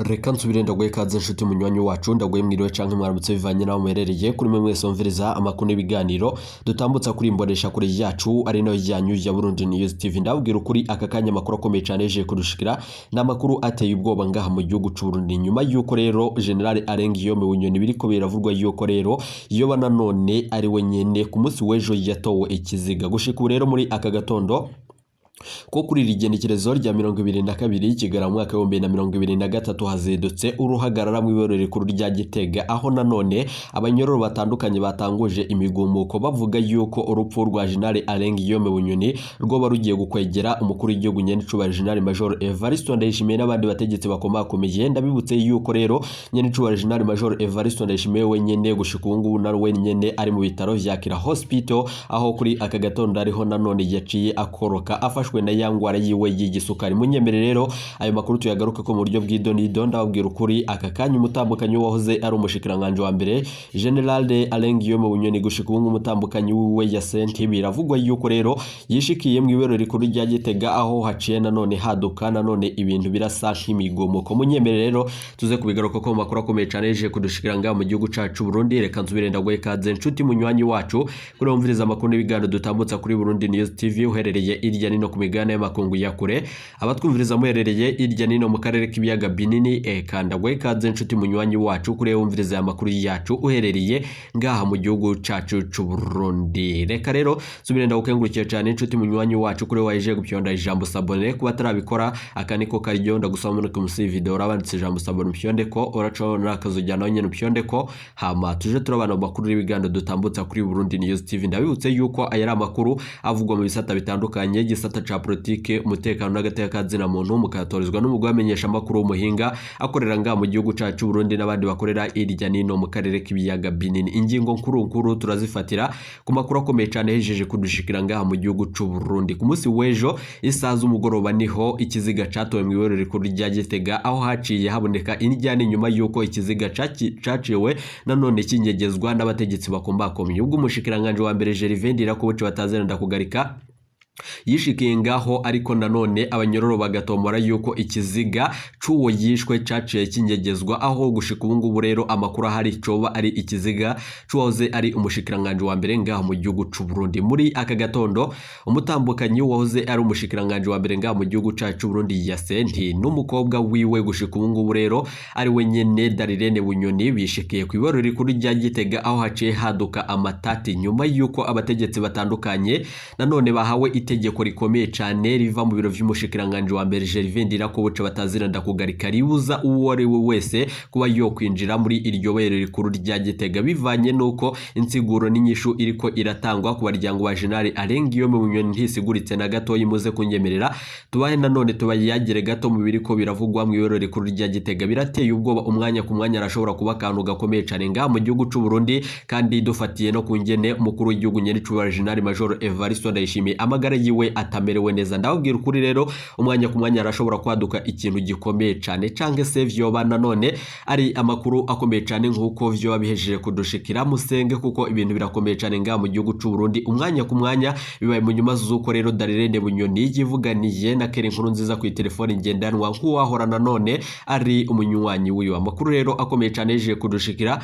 Reka nsubire ndaguhe ikaze nshuti munywanyi wacu ndaguhe mwiriwe canke mwaramutse bivanye naho muherereye kuri mwe mwese mviriza amakuru n'ibiganiro dutambutsa kuri imbonesha kure yacu ari nayo yanyu ya Burundi News TV. Ndabwira ukuri aka kanya makuru akomeye cyane je kudushikira n'amakuru ateye ubwoba ngaha mu gihugu c'u Burundi nyuma yuko rero General Arengiyome Bunyoni biriko biravurwa yuko rero yoba nanone ari wenyene ku munsi w'ejo yatowe ikiziga gushika rero muri aka gatondo ko kuri rigenekerezo rya 2022 kigara mu mwaka wa 2023 hazedutse uruhagarara mu ibero rikuru rya Gitega aho nanone abanyororo batandukanye batanguje imigumuko bavuga yuko urupfu rwa General Arengiyome Bunyoni rwo barugiye gukwegera umukuru w'igihugu nyenicubahiro General Major Evariste Ndayishimiye n'abandi bategetsi bakomakomeye. Ndabibutse yuko rero nyenicubahiro General Major Evariste Ndayishimiye wenyene gushika ubu ngubu na wenyene ari mu bitaro vya Kira Hospital aho kuri aka gatondo ariho nanone yaciye akoroka afashwe na yangwara yiwe y'igisukari. Munyemere rero ayo makuru tuyagaruka ko mu buryo bw'idonido ndababwira ukuri aka kanya umutambukanyi wahoze ari umushikiranganje wa mbere General Arengiyome Bunyoni gushika ubu umutambukanyi wiwe ya senti biravugwa yuko rero yishikiye mu ibero rikuru rya Gitega aho haciye nanone haduka nanone ibintu birasa nk'imigomuko. Munyemere rero tuze kubigaruka ko mu makuru akomeye cyane je kudushikira ngaha mu gihugu cacu Burundi. Reka nsubire ndaguhe ikaze nshuti munywanyi wacu kuri umviriza amakuru n'ibiganiro dutambutsa kuri Burundi News TV uherereye irya nino ku migabane y'amakungu ya kure abatwumviriza muherereye irya nino mu karere k'ibiyaga binini kanda gwe ikaze nshuti munywanyi wacu kuri umviriza amakuru yacu uherereye ngaha mu gihugu cacu c'u Burundi. Reka rero subire ndagukengurukiye cyane nshuti munywanyi wacu kuri waje gupyonda ijambo sabone kuba tarabikora akaniko karyo ndagusaba muri kumusi video urabanditse ijambo sabone mpyonde ko uracona akazujyana nyene mpyonde ko hama tuje turabana makuru y'ibigando dutambutsa kuri Burundi News TV. Ndabibutse yuko ayari amakuru avugwa mu bisata bitandukanye gisata ca politike umutekano n'agateka kazina muntu mukatorizwa n'umugwa amenyesha amakuru w'umuhinga akorera ngaha mu gihugu cacu Burundi n'abandi bakorera irya nino mu karere k'ibiyaga binini. Ingingo nkuru turazifatira ku makuru akomeye cyane hejeje kudushikira ngaha mu gihugu c'u Burundi. Ku munsi w'ejo isaza umugoroba niho ikiziga catowe mu ibero rikuru rya Gitega aho haciye haboneka injyane nyuma yuko ikiziga caciwe nanone kinyegezwa n'abategetsi bakombakomye. Ubwo umushikiranganje wa mbere Gervais Ndirakobuce batazana ndakugarika yishikiye ngaho ariko nanone abanyororo bagatombora yuko ikiziga c'uwo yishwe caciye kinyegezwa aho gushika ubu ngubu rero amakuru ahari coba ari ikiziga c'uwahoze ari umushikiranganje wa mbere ngaha mu gihugu c'u Burundi. Muri aka gatondo umutambukanyi wahoze ari umushikiranganje wa mbere ngaha mu gihugu cacu Burundi ya senti n'umukobwa wiwe gushika ubu ngubu rero ari wenyene Darirene Bunyoni bishikiye ku ibero rikuru rya Gitega aho haciye haduka amatati nyuma yuko abategetsi batandukanye nanone bahawe itegeko rikomeye cyane riva mu biro vy'umushikiranganje wa mbere Gervais Ndirakobuce batazira ndakugarika ribuza uwo ari we wese kuba yo kwinjira muri iryo bero rikuru rya Gitega bivanye nuko insiguro n'inyishu iriko iratangwa ku baryango ba General Arengiyome Bunyoni ntisiguritse na gato yimuze kunyemerera tubahe nanone tubayagire gato mu biriko biravugwa mu bero rikuru rya Gitega. Birateye ubwoba umwanya ku mwanya arashobora kuba kantu gakomeye cyane ngaha mu gihugu c'u Burundi kandi dufatiye no kungene umukuru w'igihugu nyenicubahiro General Major Evariste Ndayishimiye amagara yiwe atamerewe neza. Ndababwira ukuri rero umwanya ku mwanya arashobora kwaduka ikintu gikomeye cyane canke se vyoba nanone ari amakuru akomeye cyane nkuko vyoba bihejeje kudushikira musenge kuko ibintu birakomeye cyane ngaha mu gihugu c'u Burundi umwanya ku mwanya bibaye mu nyuma zuko rero Darirene Bunyoni yivuganiye na Keri Nkuru nziza ku telefone ngendanwa nk'uwahora nanone ari umunywanyi wiwe. Amakuru rero akomeye cyane yejeje kudushikira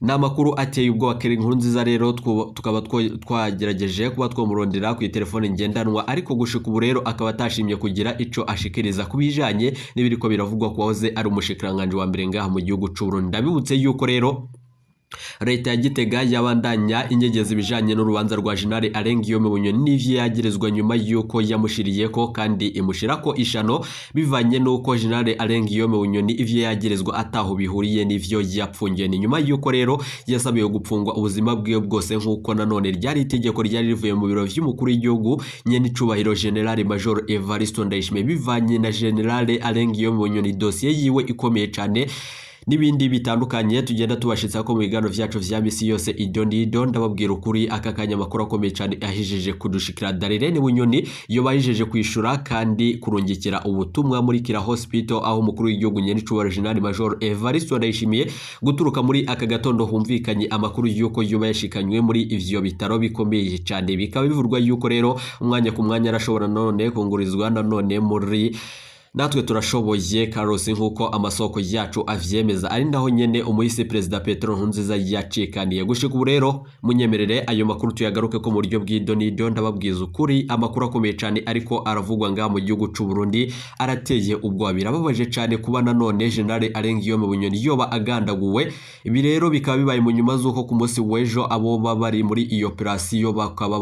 na makuru ateye ubwoba. Keri Nkuru nziza rero tukaba twagerageje kuba twomurondera ku telefone ngendanwa ariko gushika ubu rero akaba atashimye kugira ico ashikiriza kubijanye n'ibiriko biravugwa kwahoze ari umushikiranganje wa mbere ngaha mu gihugu c'u Burundi. Ndabibutse yuko rero Leta ya Gitega yabandanya inyegeza ibijanye n'urubanza rwa General Arengiyome Bunyoni n'ivyo yagirizwa nyuma yuko yamushiriyeko kandi imushirako ishano bivanye nuko General Arengiyome Bunyoni ivyo yagirizwa ataho bihuriye n'ivyo yapfungiye. Ni nyuma yuko rero yasabiye gupfungwa ubuzima bwiwe bwose nkuko nanone ryari itegeko ryari rivuye mu biro vy'umukuru w'igihugu nyenicubahiro General Major Evariste Ndayishimiye bivanye na General Arengiyome Bunyoni dossier yiwe ikomeye cyane n'ibindi bitandukanye tugenda tubashitsa ko mu bigano vyacu vya misi yose idonido. Ndababwira ukuri aka kanya makuru akomeye cyane ahijeje kudushikira Darirene Bunyoni yo bahijeje kwishura kandi kurungikira ubutumwa muri Kira Hospital aho umukuru w'igihugu nyenicubahiro General Major Evariste Ndayishimiye guturuka muri aka gatondo humvikanye amakuru yuko yoba yashikanywe muri ivyo bitaro bikomeye cyane. Bikaba bivurwa yuko rero umwanya ku mwanya arashobora none kungurizwa nanone muri natwe turashoboye Carlos nkuko amasoko yacu avyemeza, ari naho nyene umuhisi Perezida Petero Nkurunziza yacikaniye. Gushika ubu rero munyemerere ayo makuru tuyagaruke ko mu buryo bw'idonido, ndababwiza ukuri amakuru akomeye cyane ariko aravugwa nga mu gihugu c'u Burundi arateye ubwoba. Birababaje cyane kuba nanone General Alengiyome Bunyoni yoba agandaguwe. Ibi rero bikaba bibaye mu nyuma z'uko ku munsi w'ejo abo bari muri iyo operasiyo bakaba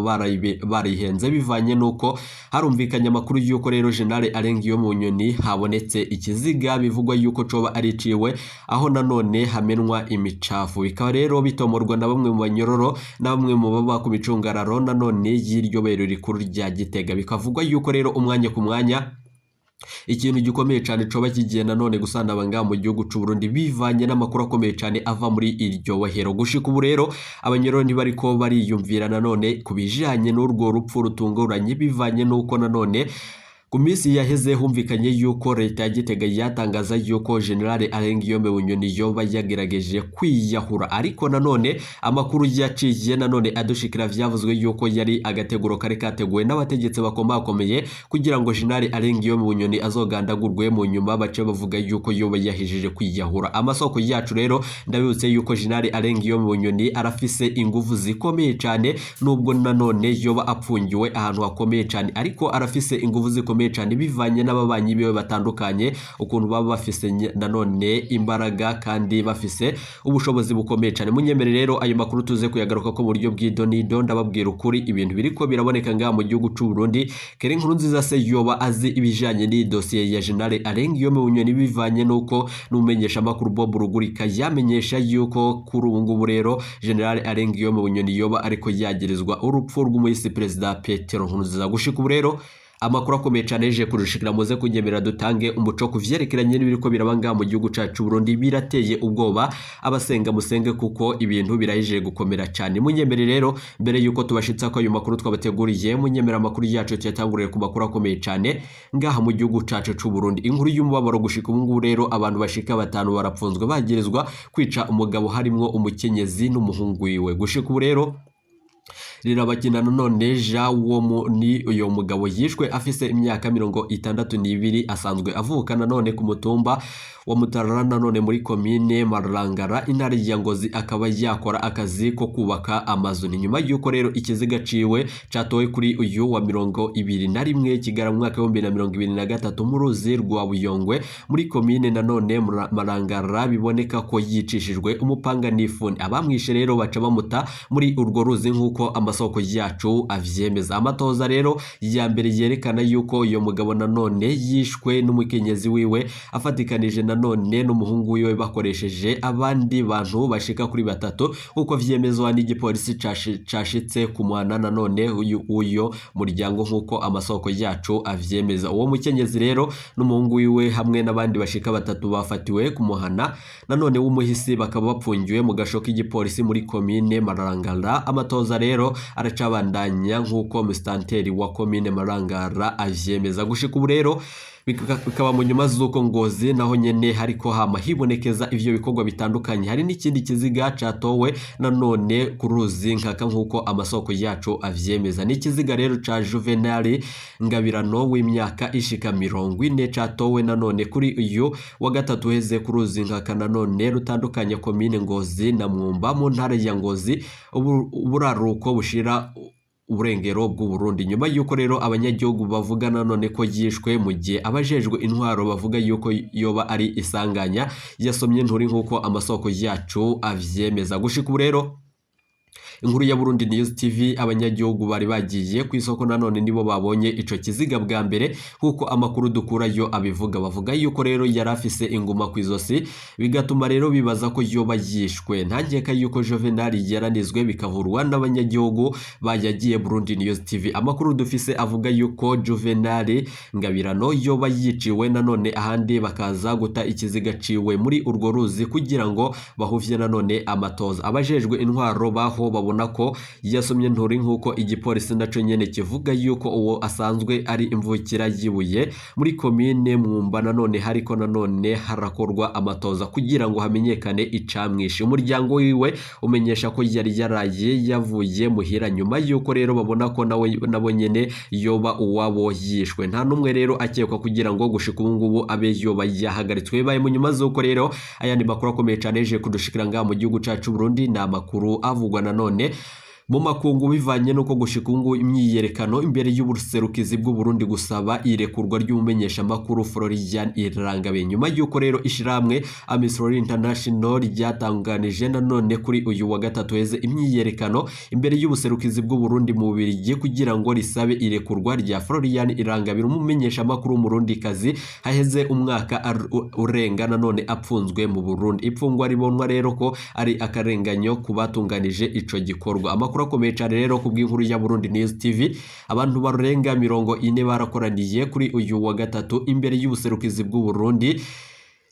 barihenze bivanye nuko harumvikanye amakuru yuko rero General Alengiyome Bunyoni habonetse ikiziga bivugwa yuko coba ariciwe aho nanone hamenwa imicafu. Bikaba rero bitomorwa na bamwe mu banyororo na bamwe mu baba ku micungararo nanone y'iryo bero rikuru rya Gitega. Bikavugwa yuko rero umwanya ku mwanya ikintu gikomeye cyane coba kigiye nanone gusanabanga mu gihugu c'u Burundi bivanye n'amakuru akomeye cyane ava muri iryo bohero. Gushika ubu rero abanyororo ntibariko bariyumvira nanone kubijanye n'urwo rupfu rutunguranye bivanye nuko nanone ku minsi yaheze humvikanye yuko leta ya Gitega yatangaza yuko General Alengiyome Bunyoni yoba yagerageje kwiyahura, ariko nanone amakuru yaciye nanone adushikira vyavuzwe yuko yari agateguro kare kateguwe n'abategetsi bakomakomeye kugira ngo General Alengiyome Bunyoni azogandagurwe mu nyuma bace bavuga yuko yoba yahijije kwiyahura. Amasoko yacu rero ndabibutse yuko General Alengiyome Bunyoni arafise ingufu zikomeye cyane, nubwo nanone yoba apfungiwe ahantu hakomeye cyane, ariko arafise ingufu zikomeye cyane bivanye n'ababanyi biwe batandukanye ukuntu baba bafise nanone imbaraga kandi bafise ubushobozi bukomeye cyane. Munyemere rero ayo makuru tuze kuyagaruka ko mu buryo bw'idonido, ndababwira ukuri ibintu biriko biraboneka nga mu gihugu c'u Burundi. Keri Nkurunziza se yoba azi ibijanye ni dossier ya General Alengiyome Bunyoni bivanye nuko n'umenyesha makuru Bob Rugurika yamenyesha yuko kuri ubu ngubu rero General Alengiyome Bunyoni yoba ariko yagirizwa urupfu rw'umuhisi Perezida Petero Nkurunziza. Gushika ubu rero amakuru akomeye cyane yeje kurushikira muze kunyemerera dutange umuco kuvyerekeranye n'ibiriko birabanga mu gihugu cacu Burundi. Birateye ubwoba, abasenga musenge kuko ibintu birahije gukomera cyane. Munyemere rero mbere yuko tubashitsa ko ayo makuru twabateguriye, munyemera amakuru yacu cyatanguriye ku makuru akomeye cyane ngaha mu gihugu cacu c'u Burundi. Inkuru y'umubabaro gushika ubu ngubu rero abantu bashika 5 barapfunzwe bagirizwa kwica umugabo harimwo umukenyezi n'umuhungu wiwe. Gushika ubu rero rirabakina nanone ni uyo mugabo yishwe afise imyaka 62 asanzwe avuka nanone ku mutumba wa Mutarara nanone muri komine Marangara intara ya Ngozi, akaba yakora akazi ko kubaka amazu. Ni nyuma yuko rero ikiziga ciwe catowe kuri uyu wa 21 kigara mu mwaka wa 2023 mu ruzi rwa Buyongwe muri komine nanone Marangara, biboneka ko yicishijwe umupanga n'ifuni. Abamwishe rero baca bamuta muri urwo ruzi nkuko amasoko yacu avyemeza. Amatoza rero ya mbere yerekana yuko uyo mugabo nanone yishwe n'umukenyezi wiwe afatikanije nanone n'umuhungu wiwe bakoresheje abandi bantu bashika kuri 3 uko vyemezwa n'igipolisi cashitse ku mwana nanone uyo muryango nkuko amasoko yacu avyemeza. Uwo mukenyezi rero n'umuhungu wiwe hamwe n'abandi bashika 3 bafatiwe ku muhana nanone w'umuhisi, bakaba bapfungiwe mu gasho k'igipolisi muri komine Marangara. Amatoza rero aracabandanya nkuko mustanteri wa komine Marangara avyemeza. Gushika ubu rero bikaba mu nyuma z'uko Ngozi naho nyene hariko hama hibonekeza ivyo bikorwa bitandukanye. Hari n'ikindi kiziga catowe nanone ku ruzi nkaka nkuko amasoko yacu avyemeza. N'ikiziga rero ca Juvenal Ngabirano w'imyaka ishika 40 catowe nanone kuri uyu wa gatatu heze ku ruzi nkaka nanone rutandukanye komine Ngozi na Mwumba mu ntara ya Ngozi, uburaruko bushira uburengero bw'u Burundi. Nyuma yuko rero abanyagihugu bavuga nanone ko yishwe mu gihe abajejwe intwaro bavuga yuko yoba ari isanganya yasomye nturi nkuko amasoko yacu avyemeza. Gushika ubu rero inkuru ya Burundi News TV, abanyagihugu bari bagiye ku isoko nanone nibo babonye ico kiziga bwa mbere kuko amakuru dukura yo abivuga. Bavuga yuko rero yarafise inguma ku izosi, bigatuma rero bibaza ko yoba yishwe. Ntageka yuko Juvenal yaranizwe bikavurwa n'abanyagihugu bayagiye Burundi News TV. Amakuru dufise avuga yuko Juvenal Ngabirano yoba yiciwe nanone ahandi bakaza guta ikiziga ciwe muri urwo ruzi kugira ngo bahuvye nanone amatoza. Abajejwe intwaro baho babona ko yasomye nturi nk'uko igipolisi naco nyene kivuga yuko uwo asanzwe ari imvukira yibuye muri komine Mwumba. Nanone hariko nanone harakorwa amatoza kugira ngo hamenyekane icamwishe. Umuryango wiwe umenyesha ko yari yaraye yavuye muhira nyuma yuko rero babona ko nabo nyene yoba uwabo yishwe. Nta numwe rero akekwa kugira ngo gushika ubu ngubu abe yoba yahagaritswe. Baye mu nyuma z'uko rero ayandi makuru akomeye cyane yeje kudushikira ngaha mu gihugu cacu Burundi. Ni amakuru avugwa nanone mu makungu bivanye nuko gushika ubu imyiyerekano imbere y'ubuserukizi bw'u Burundi gusaba irekurwa ry'umumenyesha makuru Florian Irangabiye, nyuma yuko rero ishiramwe Amnesty International ryatanganije nanone kuri uyu wa gatatu heze imyiyerekano imbere y'ubuserukizi bw'u Burundi mu Bubiligi kugira ngo risabe irekurwa rya Florian Irangabiye, umumenyesha makuru Murundi kazi haheze umwaka urenga nanone apfunzwe mu Burundi. Ipfungwa ribonwa rero ko ari akarenganyo kubatunganije ico gikorwa. Amakuru akomeye cyane rero ku bw'inkuru ya Burundi News TV, abantu barenga 40 barakoraniye kuri uyu wa gatatu imbere y'ubuserukizi bw'u Burundi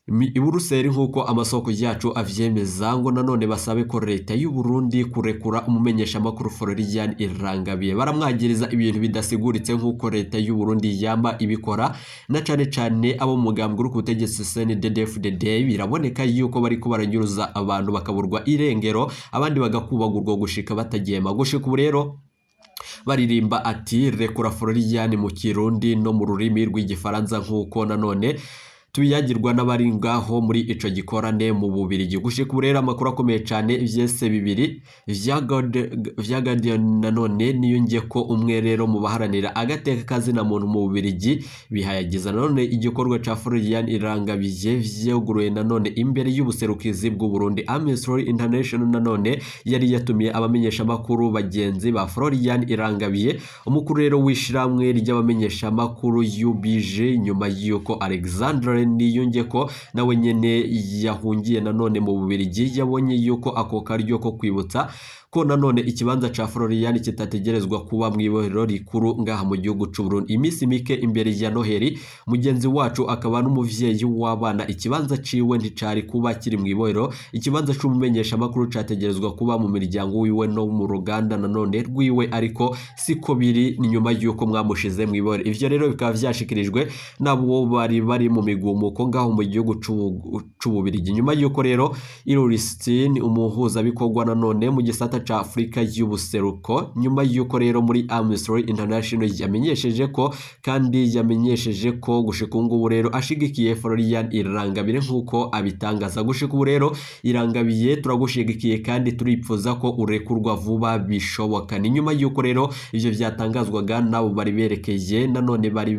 i Buruseli nk'uko amasoko yacu avyemeza, ngo nanone basabe ko leta y'u Burundi kurekura umumenyesha makuru Florian Irangabiye. Baramwagiriza ibintu bidasiguritse nk'uko leta y'u Burundi yamba ibikora, na cane abo mugambwe uri ku butegetsi CNDD-FDD biraboneka yuko bariko baranyuruza abantu bakaburwa irengero, abandi bagakubagurwa gushika batagema. Gushika ubu rero baririmba ati rekura Florian mu Kirundi no mu rurimi rw'igifaransa nk'uko nanone tubiyagirwa n'abari ngaho muri ico gikorane mu Bubiligi. Gushika ubu rero amakuru akomeye cyane vyese bibiri vya Guardian nanone niyonge ko umwe rero mu baharanira agateka kazina muntu mu Bubiligi bihayagiza nanone igikorwa ca Florian Irangabiye vyeguruye nanone imbere y'ubuserukizi bw'u Burundi. Amnesty International nanone yari yatumiye abamenyesha makuru bagenzi ba Florian Irangabiye. Umukuru rero wishiramwe ry'abamenyesha makuru UBG nyuma yuko Alexandre niyonge ko nawe nyene yahungiye nanone mu Bubiligi yabonye yuko ako karyo ko kwibutsa ko nanone ikibanza ca Florian kitategerezwa kuba mwibohero rikuru ngaha mu gihugu c'u Burundi. Imisi mike imbere ya Noheri mugenzi wacu akaba n'umuvyeyi w'abana ikibanza ciwe nticari kuba kiri mwibohero. Ikibanza c'umumenyesha makuru categerezwa kuba mu miryango wiwe no mu ruganda nanone rwiwe, ariko siko biri ni nyuma yuko mwamushize mwibohero. Ivyo rero bikaba vyashikirijwe nabo bari mu migumuko ngaho mu gihugu c'u Bubiligi, nyuma yuko rero Iruristine umuhuza bikorwa nanone mu gisata ca Afrika y'ubuseruko, nyuma yuko rero muri Amnesty International yamenyesheje ko gushika ubu rero ashigikiye Florian Irangabiye nk'uko abitangaza. Gushika ubu rero Irangabiye turagushigikiye kandi turipfuza ko urekurwa vuba bishoboka. Ni nyuma yuko rero ivyo vyatangazwaga nabo bari berekeye nanone bari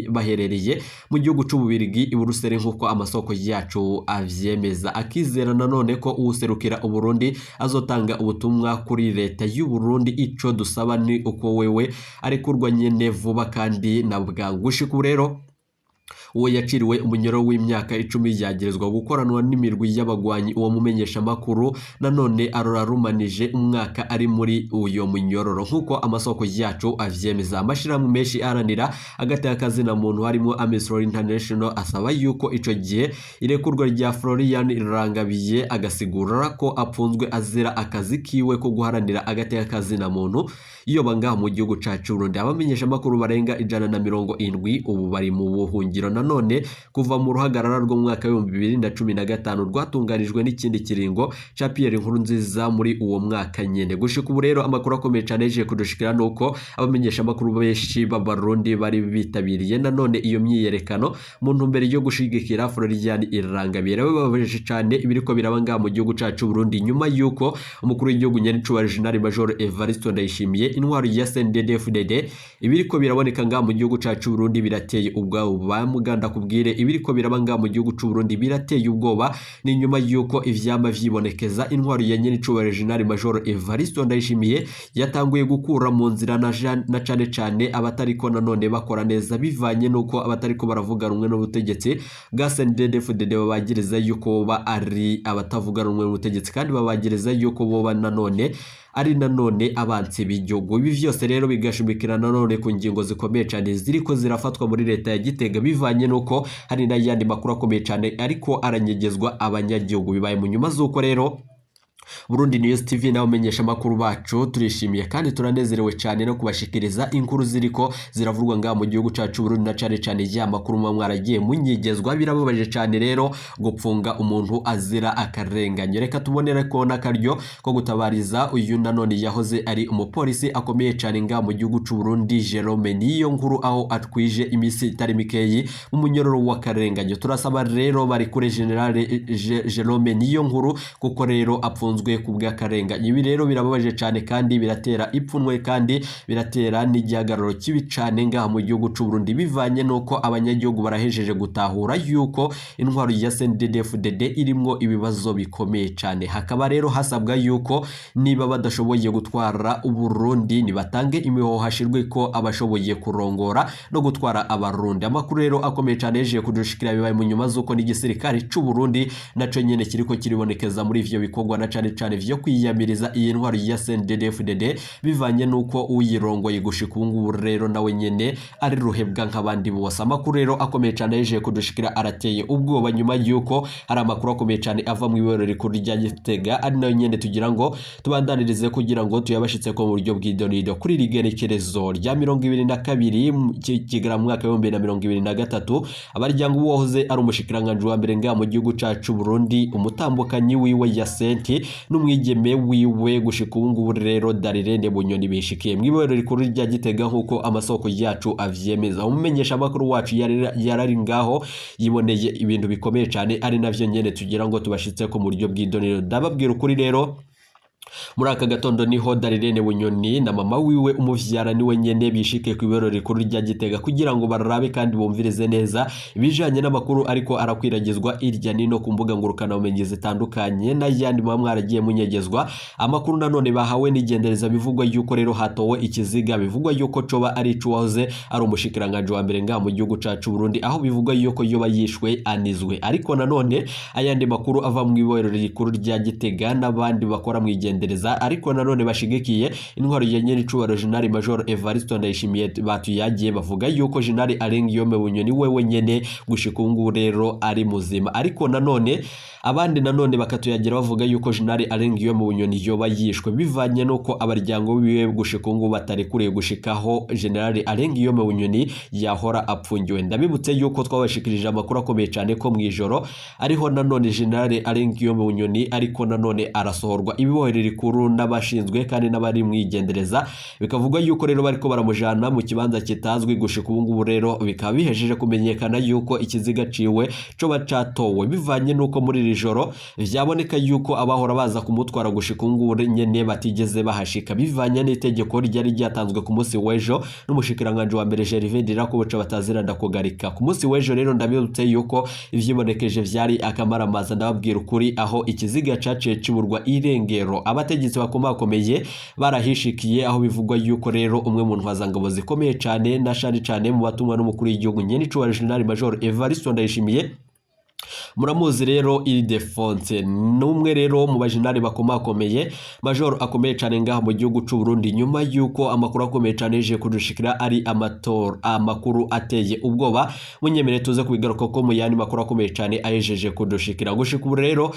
baherereye mu gihugu c'u Bubiligi i Buruseli nk'uko amasoko yacu avyemeza, akizera nanone ko userukira u Burundi azotanga ubutumwa kuri leta y'u Burundi. Ico dusaba ni uko wewe arekurwa nyene vuba kandi na bwangu. Gushika ubu rero uwo yaciriwe umunyoro w'imyaka 10 yagerezwa gukoranwa n'imirwi y'abagwanyi. Uwo mumenyesha makuru nanone arorarumanije umwaka ari muri uyo munyororo nk'uko amasoko yacu avyemeza. Amashirahamwe menshi aranira agateka kazina muntu harimo Amnesty International asaba yuko ico gihe irekurwa rya Florian Irangabiye agasigura ko apfunzwe azira akazi kiwe ko guharanira agateka kazina muntu iyo bangaha mu gihugu cacu Burundi. Abamenyesha makuru barenga 170 ubu bari mu buhungiro nanone kuva mu ruhagarara rwo mwaka wa 2015 rwatunganijwe n'ikindi kiringo ca Pierre Nkurunziza muri uwo mwaka nyene. Gushika ubu rero amakuru akomeye cyane yeje kudushikira nuko abamenyesha makuru benshi b'Abarundi bari bitabiriye nanone iyo myiyerekano mu ntumbero yo gushigikira Florian Irangabiye. Babaje cyane ibiriko birabanga mu gihugu cacu Burundi nyuma yuko umukuru w'igihugu nyaricubahiro General Major Evariste Ndayishimiye intwaro ya CNDD-FDD ibiriko biraboneka nga mu gihugu cacu Burundi birateye ubwoba. Muganda kubwire ibiriko birabanga mu gihugu c'u Burundi birateye ubwoba, ni nyuma yuko ivyama vyibonekeza intwaro ya nyaricubahiro General Major Evariste Ndayishimiye yatanguye gukura mu nzira na cane abatariko nanone bakora neza, bivanye nuko abatariko baravuga rumwe n'ubutegetsi bwa CNDD-FDD babagiriza yuko boba ari abatavuga rumwe n'ubutegetsi kandi babagiriza yuko boba nanone ari nanone abansi b'igihugu. Ibi vyose rero bigashimikira nanone ku ngingo zikomeye cyane ziriko zirafatwa muri leta ya Gitega, bivanye nuko hari n'ayandi makuru akomeye cyane ariko aranyegezwa abanyagihugu. Bibaye mu nyuma z'uko rero Burundi News TV nawe menyesha makuru bacu turishimiye kandi turanezerewe cyane no kubashikiriza inkuru ziriko ziravurwa nga mu gihugu cacu Burundi na cane ya makuru mu mwaragiye munyigezwa birababaje cyane rero gupfunga umuntu azira akarenganyo. Reka tubonere ko nakaryo ko gutabariza uyu nanone yahoze ari umupolisi akomeye cyane nga mu gihugu c'u Burundi Jerome niyo nkuru aho atwije imisi itari mikeyi mu munyororo w'akarenganyo. Turasaba rero bari kure General Jerome niyo nkuru kuko rero apfunzwe kubw'akarenganyo. Ibi rero birababaje cyane kandi biratera ipfunwe kandi biratera n'igihagararo kibi cyane ngaha mu gihugu c'u Burundi bivanye nuko abanyagihugu barahejeje gutahura yuko intwaro ya CNDD-FDD irimwo ibibazo bikomeye cyane. Hakaba rero hasabwa yuko niba badashoboye gutwara Uburundi nibatange imihoho hashirwe ko abashoboye kurongora no gutwara abarundi. Amakuru rero akomeye cyane yeje kudushikira bibaye mu nyuma zuko n'igisirikare c'u Burundi naco nyene kiriko kiribonekeza muri ivyo bikorwa na cane vyo kwiyamiriza iyi ntwaro ya CNDD-FDD bivanye nuko uyirongoye gushika ubu rero nawe nyene ari ruhebwa nk'abandi bose. Amakuru rero akomeye cyane yeje kudushikira arateye ubwoba nyuma yuko hari amakuru akomeye cyane ava mu ibero rikuru rya Gitega ari nayo nyene tugira ngo tubandanirize kugira ngo tuyabashitse ko mu buryo bw'idonido kuri rigenekerezo rya 22 kigera mu mwaka wa 2023 abaryango uwohoze ari umushikiranganje wa mbere nga mu gihugu cacu Burundi umutambukanyi wiwe ya senti n'umwigeme wiwe gushika ubu ngubu rero Darirene Bunyoni bishikiye mwibero rikuru rya Gitega nkuko amasoko yacu avyemeza. Umumenyesha amakuru wacu yarari ngaho yiboneye ibintu bikomeye cyane ari navyo nyene tugira ngo tubashitse ko mu buryo bw'idonero. Ndababwira ukuri rero muri aka gatondo niho Darirene Bunyoni na mama wiwe umuvyara niwe nyene bishike ku ibero rikuru rya Gitega kugira ngo barabe kandi bumvirize neza ibijanye n'amakuru ariko arakwiragizwa irya nino ku mbuga ngurukana bumenyi zitandukanye na yandi mwaragiye munyegezwa. Amakuru nanone bahawe n'igendereza bivugwa yuko rero hatowe ikiziga bivugwa yuko coba ari icuwahoze ari umushikiranganje wa mbere nga mu gihugu cacu Burundi aho bivugwa yuko yoba yishwe anizwe. Ariko nanone ayandi makuru ava mu ibero rikuru rya Gitega n'abandi bakora mu ariko nanone bashigikiye intwaro ya nyene icubaro General Major Evariste Ndayishimiye batuyagiye bavuga yuko General Alengiyome Bunyoni wewe nyene gushika ubu rero ari muzima. Ariko nanone abandi nanone bakatuyagira bavuga yuko General Alengiyome Bunyoni yoba yishwe bivanye nuko abaryango biwe gushika ubu batarekuriye gushikaho General Alengiyome Bunyoni yahora apfungiwe. Ndabibutse yuko twabashikirije amakuru akomeye cyane ko mwijoro ariho nanone General Alengiyome Bunyoni ariko nanone arasohorwa ibibohero rikuru n'abashinzwe kandi n'abari mwigendereza bikavugwa yuko rero bariko baramujana mu kibanza kitazwi gushika ubu ngubu rero bikaba bihejeje kumenyekana yuko ikiziga ciwe co bacatowe bivanye nuko muri iri joro vyaboneka yuko abahora baza kumutwara gushika ubu ngubu nyene batigeze bahashika bivanye n'itegeko ryari ryatanzwe ku munsi w'ejo n'umushikiranganje wa mbere Gervais Ndirakobuca bataziranda kugarika ku munsi w'ejo. Rero ndabibutse yuko ivyibonekeje vyari akamaramaza. Ndababwira ukuri aho ikiziga caciye ciburwa irengero abategetsi bakomakomeye barahishikiye aho bivugwa yuko rero umwe mu ntwazangabo zikomeye cyane na cyane mu batumwa n'umukuru w'igihugu nyene icubaro General Major Evariste Ndayishimiye muramuzi rero Ildefonse numwe rero mu bajenali bakomakomeye Major akomeye cyane ngaha mu gihugu c'u Burundi nyuma yuko amakuru akomeye cyane yeje kudushikira ari amakuru ateye ubwoba. Munyemere tuze kubigaruka ko mu yandi makuru akomeye cyane ayejeje kudushikira gushika ubu rero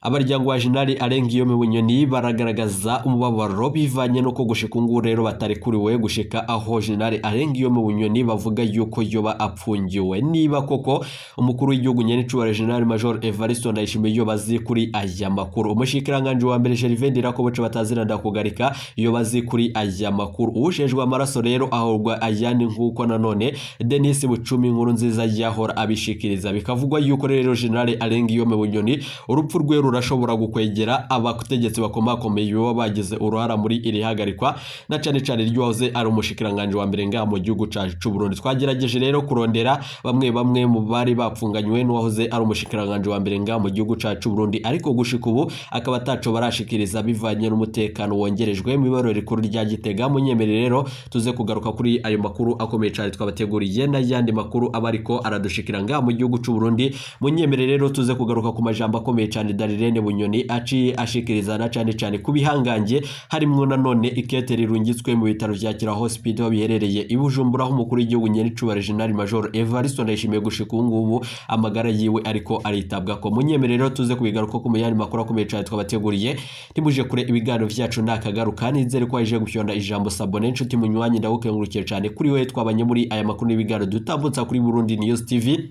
abaryango wa General Alengiyome Bunyoni baragaragaza umubabaro bivanye no ko gushika ubu rero batarekuriwe gushika aho General Alengiyome Bunyoni bavuga yuko yoba apfungiwe. Niba koko umukuru w'igihugu nyene icubaro General Major Evariste Ndayishimiye yoba azi kuri aya makuru umushikiranganje wa mbere Gervais Ndirakobuca bataziranda kugarika yoba azi kuri aya makuru ushejwe amaraso rero ahorwa ayani nkuko nanone Denis Bucumi inkuru nziza yahora abishikiriza bikavugwa yuko rero General Alengiyome Bunyoni urupfu rwe rurashobora gukwegera abategetsi bakomakomeye baba bagize uruhara muri iri hagarikwa na cane ryoze ari umushikiranganje wa mbere nga mu gihugu cacu Burundi. Twagerageje rero kurondera bamwe mu bari bapfunganywe n'uwahoze ari umushikiranganje wa mbere nga mu gihugu cacu Burundi ariko gushika ubu akaba taco barashikiriza bivanye n'umutekano wongerejwe mu ibaro rikuru rya Gitega. Munyemere rero tuze kugaruka kuri ayo makuru akomeye cyane twabateguriye na yandi makuru abariko aradushikira nga mu gihugu c'u Burundi. Munyemere rero tuze kugaruka ku majambo akomeye cyane Darlene Bunyoni aci ashikirizana cyane kubihangange harimwo nanone ikete rirungitswe mu bitaro vya Kira Hospital biherereye i Bujumbura aho umukuru w'igihugu Nyenicubahiro General Major Evariste Ndayishimiye gushika ngubu amagara yiwe ariko aritabwa ko munyemerero tuze kubigaruka ko muyandi makuru akomeye cyane twabateguriye ntimuje kure ibiganiro vyacu nakagaruka nizere ko aje gufyonda ijambo sabone nshuti munywanyi ndawukengurukiye cyane kuri we twabanye muri aya makuru n'ibiganiro dutambutsa kuri Burundi News TV.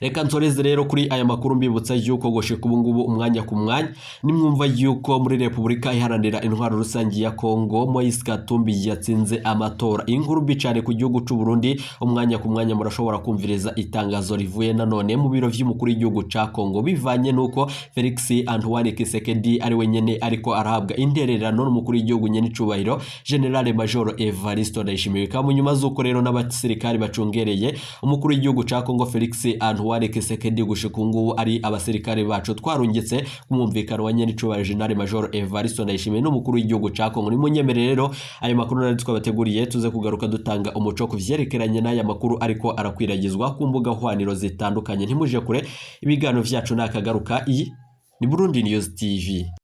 Reka nsoreze rero kuri aya makuru mbibutsa yuko gushika ubu ngubu umwanya ku mwanya nimwumva yuko muri Republika Iharanira Intwaro Rusangi ya Kongo Moise Katumbi yatsinze amatora inkuru bicane ku gihugu c'u Burundi umwanya ku mwanya murashobora kumvireza itangazo rivuye nanone mu biro vy'umukuru w'igihugu ca Kongo bivanye nuko Felix Antoine Tshisekedi ari wenyene ariko arahabwa intererano n'umukuru w'igihugu Nyenicubahiro General Major Evariste Ndayishimiye kamunyuma zuko rero n'abasirikari bacungereye umukuru w'igihugu ca Kongo Felix Antoine Tshisekedi gushika ngubu ari abasirikare bacu twarungitse kumumvikano wa Nyenicubahiro General Major Evariste Ndayishimiye n'umukuru w'igihugu ca Kongo ni munyemerero ayo makuru nari twabateguriye tuze kugaruka dutanga umuco ku vyerekeranye n'aya makuru ariko arakwiragizwa ku mbuga hwaniro zitandukanye ntimuje kure ibiganiro vyacu nakagaruka iyi ni Burundi News TV.